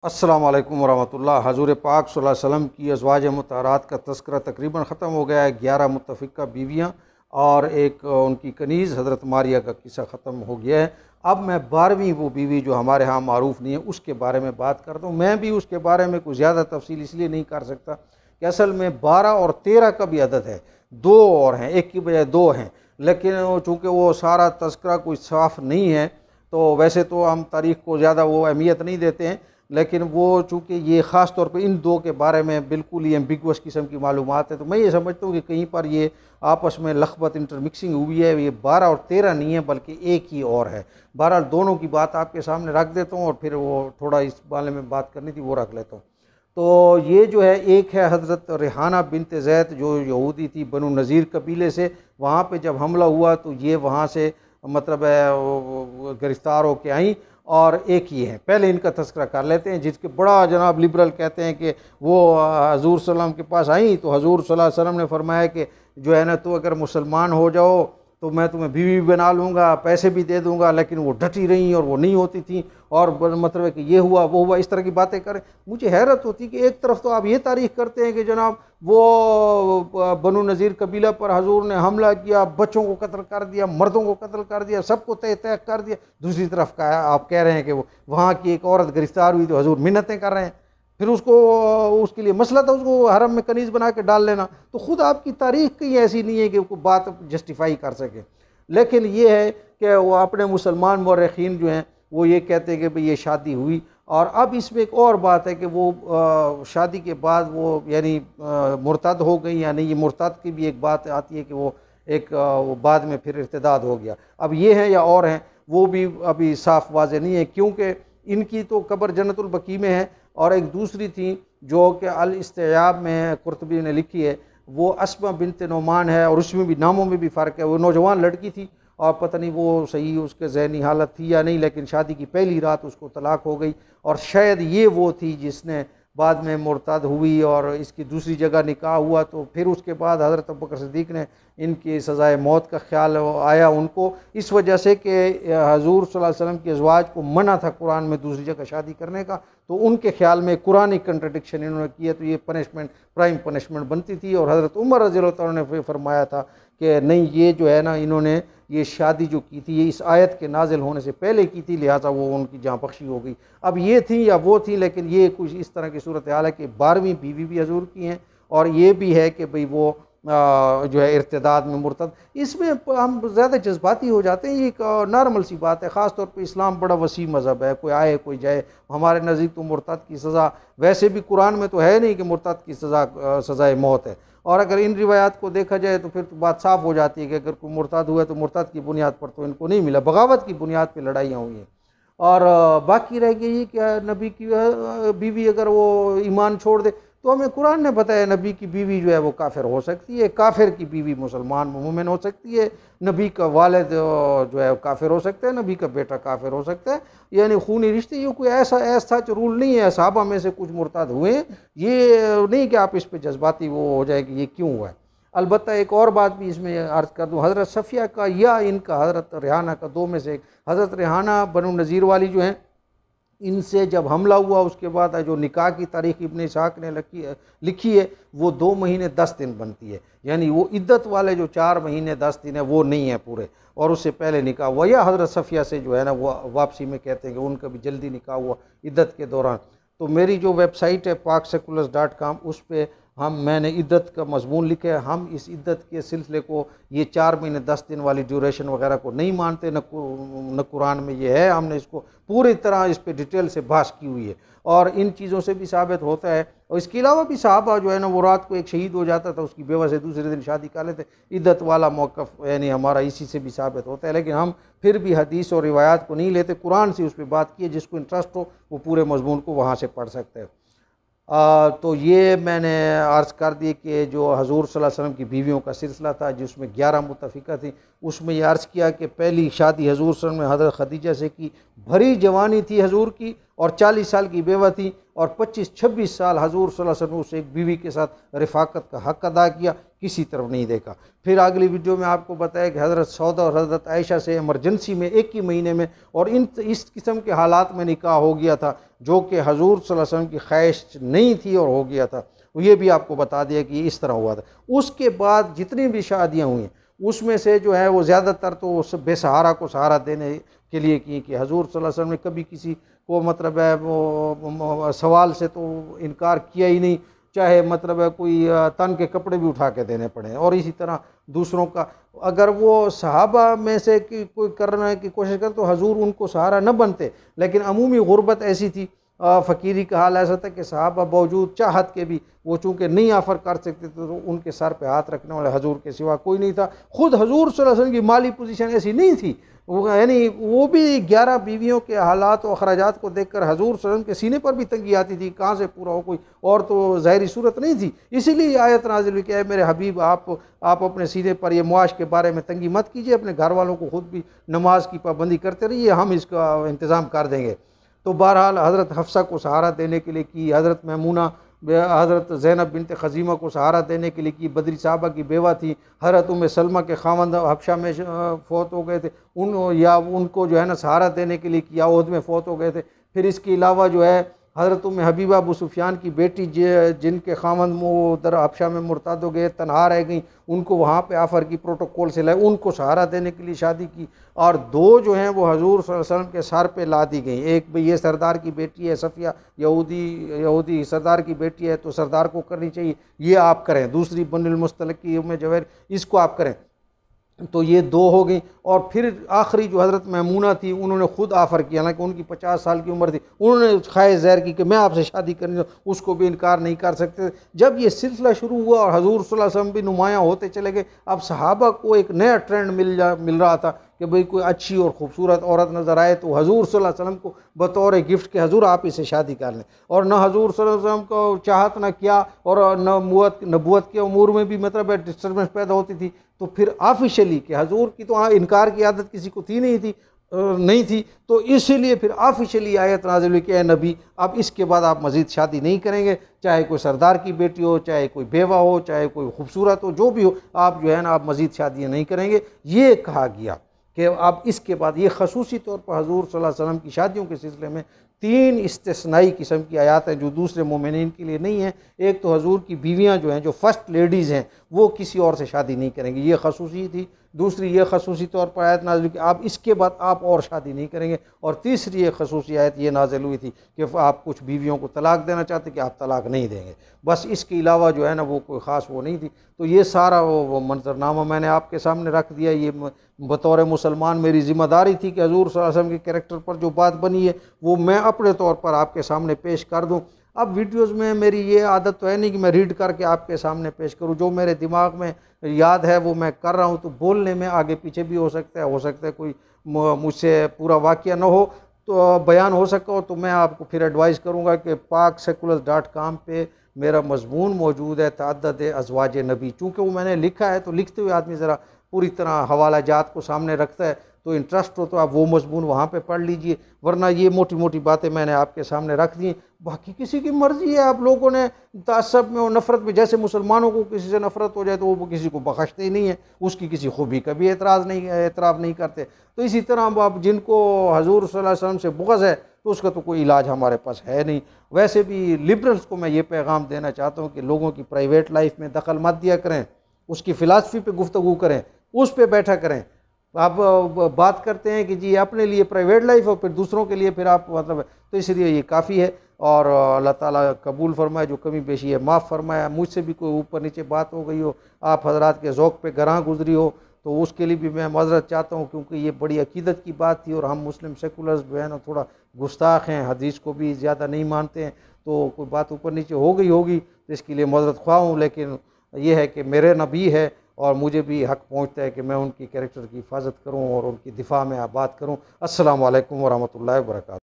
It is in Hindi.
अस्सलामु अलैकुम वरहमतुल्लाह। हज़ूर पाक सल्लल्लाहु अलैहि वसल्लम की अज़वाज मुतहरात का तज़किरा तकरीबन ख़त्म हो गया है। 11 मुत्तफ़िक़ा बीवियाँ और एक उनकी कनीज़ हज़रत मारिया का किस्सा ख़त्म हो गया है। अब मैं 12वीं वो बीवी जो हमारे यहाँ मारूफ़ नहीं है उसके बारे में बात करता हूँ। मैं भी उसके बारे में कुछ ज़्यादा तफसील इसलिए नहीं कर सकता कि असल में 12 और 13 का भी अदद है, दो और हैं, एक की बजाय दो हैं, लेकिन चूँकि वो सारा तज़किरा कोई साफ़ नहीं है तो वैसे तो हम तारीख़ को ज़्यादा वो अहमियत नहीं देते हैं, लेकिन वो चूँकि ये ख़ास तौर पे इन दो के बारे में बिल्कुल ही एम्बिगुअस किस्म की मालूमात है, तो मैं ये समझता हूँ कि कहीं पर ये आपस में लखबत इंटरमिक्सिंग हुई है। ये 12 और 13 नहीं है बल्कि एक ही और है। बहरहाल दोनों की बात आपके सामने रख देता हूँ और फिर वो थोड़ा इस बारे में बात करनी थी वो रख लेता हूँ। तो ये जो है, एक है हज़रत रेहाना बिनत ज़ैद जो यहूदी थी, बनु नज़ीर कबीले से। वहाँ पे जब हमला हुआ तो ये वहाँ से मतलब है गिरफ़्तार होके आई। और एक ही है, पहले इनका तज़किरा कर लेते हैं, जिसके बड़ा जनाब लिबरल कहते हैं कि वो हज़ूर सल्लल्लाहु अलैहि वसल्लम के पास आई तो हज़ूर सल्लल्लाहु अलैहि वसल्लम ने फरमाया कि जो है ना, तो अगर मुसलमान हो जाओ तो मैं तुम्हें बीवी बना लूँगा, पैसे भी दे दूँगा। लेकिन वो डटी रहीं और वो नहीं होती थी, और मतलब है कि ये हुआ वो हुआ, इस तरह की बातें करें। मुझे हैरत होती कि एक तरफ तो आप ये तारीफ़ करते हैं कि जनाब वो बनु नज़ीर कबीला पर हजूर ने हमला किया, बच्चों को कत्ल कर दिया, मर्दों को कत्ल कर दिया, सबको तय तय कर दिया। दूसरी तरफ का आप कह रहे हैं कि वो वहाँ की एक औरत गिरफ्तार हुई तो हजूर मिन्नतें कर रहे हैं, फिर उसको उसके लिए मसला था उसको हरम में कनीज़ बना के डाल लेना। तो ख़ुद आपकी तारीख़ कहीं ऐसी नहीं है कि वो बात जस्टिफाई कर सके। लेकिन ये है कि वो अपने मुसलमान मौरख़ीन जो हैं वो ये कहते हैं कि भाई ये शादी हुई। और अब इसमें एक और बात है कि वो शादी के बाद वो यानी मुर्तद हो गई या नहीं, ये मुर्तद की भी एक बात आती है कि वो एक वो बाद में फिर इर्तिदाद हो गया। अब ये हैं या और हैं वो भी अभी साफ़ वाज़ेह नहीं है, क्योंकि इनकी तो कब्र जन्नतुल बकी में है। और एक दूसरी थी जो कि अल इस्तियाब में कुर्तबी ने लिखी है, वो अस्मा बिनत नोमान है, और उसमें भी नामों में भी फ़र्क है। वो नौजवान लड़की थी और पता नहीं वो सही उसके ज़हनी हालत थी या नहीं, लेकिन शादी की पहली रात उसको तलाक हो गई। और शायद ये वो थी जिसने बाद में मुर्तद हुई और इसकी दूसरी जगह निकाह हुआ। तो फिर उसके बाद हज़रत अबू बकर सिद्दीक़ ने इनकी सज़ाए मौत का ख्याल आया उनको, इस वजह से कि हज़ूर सल्लल्लाहु अलैहि वसल्लम की अज़वाज को मना था कुरान में दूसरी जगह शादी करने का। तो उनके ख्याल में कुरानी कंट्रडिक्शन इन्होंने किया तो ये पनिशमेंट प्राइम पनिशमेंट बनती थी। और हज़रत उमर रज़ियल्लाहु अन्हु ने फरमाया था कि नहीं, ये जो है ना, इन्होंने ये शादी जो की थी ये इस आयत के नाजिल होने से पहले की थी, लिहाजा वो उनकी जाँ बख्शी हो गई। अब ये थी या वो थी, लेकिन ये कुछ इस तरह की सूरत हाल है कि 12वीं बीवी भी हजूर की हैं, और ये भी है कि भाई वो जो है इर्तिदाद में मुर्तद। इसमें हम ज़्यादा जज्बाती हो जाते हैं, ये एक नॉर्मल सी बात है। ख़ास तौर पे इस्लाम बड़ा वसी मज़हब है, कोई आए कोई जाए। हमारे नज़दीक तो मुर्तद की सज़ा वैसे भी कुरान में तो है नहीं कि मुर्तद की सज़ाए मौत है। और अगर इन रिवायात को देखा जाए तो फिर तो बात साफ़ हो जाती है कि अगर कोई मुर्तद हुआ तो मुर्तद की बुनियाद पर तो इनको नहीं मिला, बगावत की बुनियाद पर लड़ाइयाँ हुई हैं। और बाकी रह गई कि नबी की बीवी अगर वो ईमान छोड़ दे तो हमें कुरान ने बताया नबी की बीवी जो है वो काफिर हो सकती है, काफिर की बीवी मुसलमान मोमिन हो सकती है, नबी का वालिद जो है काफिर हो सकता है, नबी का बेटा काफिर हो सकता है। यानी खूनी रिश्ते, ये कोई ऐसा रूल नहीं है। सहाबा में से कुछ मुर्तद हुए, ये नहीं कि आप इस पर जज्बाती वो हो जाए कि ये क्यों हुआ है। अलबत्ता एक और बात भी इसमें अर्ज़ कर दूँ, हज़रत सफ़िया का या इनका हज़रत रेहाना का दो में से एक, हज़रत रेहाना बनु नज़ीर वाली जो हैं, इनसे जब हमला हुआ उसके बाद जो निकाह की तारीख़ इब्न इसहाक़ ने लिखी है वो 2 महीने 10 दिन बनती है। यानी वो इद्दत वाले जो 4 महीने 10 दिन है वो नहीं है पूरे, और उससे पहले निकाह हुआ। या हज़रत सफ़िया से जो है ना वो वापसी में कहते हैं कि उनका भी जल्दी निकाह हुआ इद्दत के दौरान। तो मेरी जो वेबसाइट है pakseculars.com, उस पर मैंने इद्दत का मजमून लिखा है। हम इस इद्दत के सिलसिले को, ये 4 महीने 10 दिन वाली ड्यूरेशन वगैरह को नहीं मानते, न कुरान में ये है। हमने इसको पूरी तरह इस पे डिटेल से बहस की हुई है, और इन चीज़ों से भी साबित होता है। और इसके अलावा भी सहाबा जो है ना, वो रात को एक शहीद हो जाता था, उसकी बेवा से दूसरे दिन शादी कर लेते। इद्दत वाला मौक़िफ़ यानी हमारा इसी से भी साबित होता है। लेकिन हम फिर भी हदीस और रिवायात को नहीं लेते, कुरान से उस पर बात की है। जिसको इंटरेस्ट हो वो पूरे मजमून को वहाँ से पढ़ सकते हैं। तो ये मैंने अर्ज़ कर दी कि जो हज़ूर सल्लल्लाहु अलैहि वसल्लम की बीवियों का सिलसिला था जिसमें 11 मुत्तफ़िक़ा थी, उसमें ये अर्ज़ किया कि पहली शादी हज़ूर सल्लल्लाहु अलैहि वसल्लम ने हज़रत खदीजा से की। भरी जवानी थी हज़ूर की और 40 साल की बेवा थी। और 25-26 साल हजूर सल्लल्लाहु अलैहि वसल्लम उस एक बीवी के साथ रफ़ाकत का हक़ अदा किया, किसी तरफ नहीं देखा। फिर अगली वीडियो में आपको बताया कि हज़रत सौदा और हज़रत आयशा से इमरजेंसी में एक ही महीने में और इस किस्म के हालात में निकाह हो गया था जो कि हजूर सल्लल्लाहु अलैहि वसल्लम की ख्वाहिश नहीं थी और हो गया था। ये भी आपको बता दिया कि इस तरह हुआ था। उसके बाद जितनी भी शादियाँ हुई उसमें से जो है वो ज़्यादातर तो उस बेसहारा को सहारा देने के लिए की कि हजूर सल्लल्लाहु अलैहि वसल्लम ने कभी किसी को मतलब है वो सवाल से तो इनकार किया ही नहीं, चाहे मतलब है कोई तन के कपड़े भी उठा के देने पड़े। और इसी तरह दूसरों का अगर वो सहाबा में से कि कोई करने की कोशिश करे तो हजूर उनको सहारा न बनते, लेकिन अमूमी गुर्बत ऐसी थी, फ़कीरी का हाल ऐसा था कि सहाबा बावजूद चाहत के भी वो चूँकि नहीं ऑफ़र कर सकते थे तो उनके सर पे हाथ रखने वाले हजूर के सिवा कोई नहीं था। ख़ुद हजूर सल्लल्लाहु अलैहि वसल्लम की माली पोजीशन ऐसी नहीं थी, यानी वो भी 11 बीवियों के हालात और अखराजात को देखकर हजूर सल्लल्लाहु अलैहि वसल्लम के सीने पर भी तंगी आती थी, कहाँ से पूरा हो, कोई और तो ज़ाहिरी सूरत नहीं थी। इसीलिए आयत नाज़िल हुई कि ऐ मेरे हबीब आप अपने सीने पर ये मुआश के बारे में तंगी मत कीजिए, अपने घर वालों को ख़ुद भी नमाज की पाबंदी करते रहिए, हम इसका इंतज़ाम कर देंगे। तो बहरहाल हज़रत हफ्सा को सहारा देने के लिए की, हज़रत मैमूना हज़रत ज़ैनब बिनत खज़ीमा को सहारा देने के लिए की, बदरी साहबा की बेवा थी, हज़रत उम्मे सलमा के खावंद हबशा में फ़ौत हो गए थे, उनको जो है ना सहारा देने के लिए किया, ओहद में फ़ौत हो गए थे। फिर इसके अलावा जो है हज़रत उम्मे हबीबा अबू सुफियान की बेटी जिनके खावंद उधर हबशा में मुर्ताद हो गए, तनहा रह गई, उनको वहाँ पे ऑफ़र की प्रोटोकॉल से लाए, उनको सहारा देने के लिए शादी की। और 2 जो हैं वो हजूर सल्लल्लाहु अलैहि वसल्लम के सर पे ला दी गई। एक भाई ये सरदार की बेटी है सफ़िया, यहूदी सरदार की बेटी है तो सरदार को करनी चाहिए, ये आप करें। दूसरी बनुल मुस्तलिक की उम्मे जवेर, इसको आप करें। तो ये 2 हो गई। और फिर आखिरी जो हज़रत मैमूना थी उन्होंने ख़ुद ऑफ़र किया, हालांकि उनकी 50 साल की उम्र थी, उन्होंने ख्वाहिश ज़ाहिर की कि मैं आपसे शादी करनी, उसको भी इनकार नहीं कर सकते। जब ये सिलसिला शुरू हुआ और हजूर सल्लल्लाहु अलैहि वसल्लम भी नुमायाँ होते चले गए, अब सहाबा को एक नया ट्रेंड मिल रहा था कि भाई कोई अच्छी और ख़ूबसूरत औरत नज़र आए तो हजूर सल्लल्लाहु अलैहि वसल्लम को बतौर गिफ्ट के हजूर आप इसे शादी कर लें। और न हजूर सल्लल्लाहु अलैहि वसल्लम को चाहत न किया और नबूवत के अमूर में भी मतलब डिस्टर्बेंस पैदा होती थी। तो फिर ऑफिशियली कि हजूर की तो इनकार की आदत किसी को थी नहीं थी, तो इसीलिए फिर ऑफिशियली आयत नाज़िल हुई कि ए नबी अब इसके बाद आप मज़ीद शादी नहीं करेंगे, चाहे कोई सरदार की बेटी हो, चाहे कोई बेवा हो, चाहे कोई खूबसूरत हो, जो भी हो, आप जो है ना आप मज़ीद शादियाँ नहीं करेंगे। ये कहा गया कि अब इसके बाद ये खसूसी तौर पर हजूर सल्लल्लाहु अलैहि वसल्लम की शादियों के सिलसिले में 3 इस्तिस्नाई किस्म की आयात हैं जो दूसरे मोमिनीन के लिए नहीं है। एक तो हजूर की बीवियाँ जो हैं, जो फर्स्ट लेडीज़ हैं, वो किसी और से शादी नहीं करेंगी, ये खसूसी थी। दूसरी ये खसूसी तौर पर आयत नाज़िल कि आप इसके बाद आप और शादी नहीं करेंगे। और तीसरी एक खसूसी आयत ये नाज़िल हुई थी कि आप कुछ बीवियों को तलाक देना चाहते कि आप तलाक नहीं देंगे, बस इसके अलावा जो है ना वो कोई ख़ास वो नहीं थी। तो ये सारा वो मंजरनामा मैंने आपके सामने रख दिया। ये बतौर मुसलमान मेरी ज़िम्मेदारी थी कि हजूर सल्लल्लाहु अलैहि वसल्लम के कैरेक्टर पर जो बात बनी है वो मैं अपने तौर पर आपके सामने पेश कर दूँ। अब वीडियोज़ में मेरी ये आदत तो है नहीं कि मैं रीड करके आपके सामने पेश करूँ, जो मेरे दिमाग में याद है वो मैं कर रहा हूँ। तो बोलने में आगे पीछे भी हो सकता है कोई मुझसे पूरा वाक़या ना हो तो बयान हो सका हो, तो मैं आपको फिर एडवाइस करूँगा कि pakseculars.com पे मेरा मज़मून मौजूद है तअद्दुद अज़वाज नबी। चूँकि वो मैंने लिखा है तो लिखते हुए आदमी ज़रा पूरी तरह हवाला जात को सामने रखता है, तो इंटरेस्ट हो तो आप वो मज़मून वहाँ पे पढ़ लीजिए, वरना ये मोटी मोटी बातें मैंने आपके सामने रख दी। बाकी किसी की मर्ज़ी है, आप लोगों ने तासब में और नफ़रत में, जैसे मुसलमानों को किसी से नफ़रत हो जाए तो वो किसी को बख्शते ही नहीं है, उसकी किसी खूबी का भी एतराफ़ नहीं करते। तो इसी तरह आप जिनको हजूर सल्लल्लाहु अलैहि वसल्लम से बुग़्ज़ है तो उसका तो कोई इलाज हमारे पास है नहीं। वैसे भी लिबरल्स को मैं ये पैगाम देना चाहता हूँ कि लोगों की प्राइवेट लाइफ में दखल मत दिया करें, उसकी फ़िलासफ़ी पे गुफ्तगू करें, उस पर बैठा करें। आप बात करते हैं कि जी अपने लिए प्राइवेट लाइफ और फिर दूसरों के लिए फिर आप मतलब, तो इसलिए ये काफ़ी है। और अल्लाह ताला कबूल फरमाए, जो कमी पेशी है माफ़ फरमाए। मुझसे भी कोई ऊपर नीचे बात हो गई हो, आप हजरात के ज़ौक़ पे गरां गुजरी हो, तो उसके लिए भी मैं माज़रत चाहता हूँ, क्योंकि ये बड़ी अकीदत की बात थी और हम मुस्लिम सेकुलर्स जो है ना थोड़ा गुस्ताख हैं, हदीस को भी ज़्यादा नहीं मानते हैं, तो कोई बात ऊपर नीचे हो गई होगी तो इसके लिए माज़रत ख्वाह हूँ। लेकिन ये है कि मेरे नबी है और मुझे भी हक़ पहुँचता है कि मैं उनकी कैरेक्टर की हिफाजत करूँ और उनकी दिफा में बात करूँ। अस्सलामु अलैकुम व रहमतुल्लाहि व बरकातहू।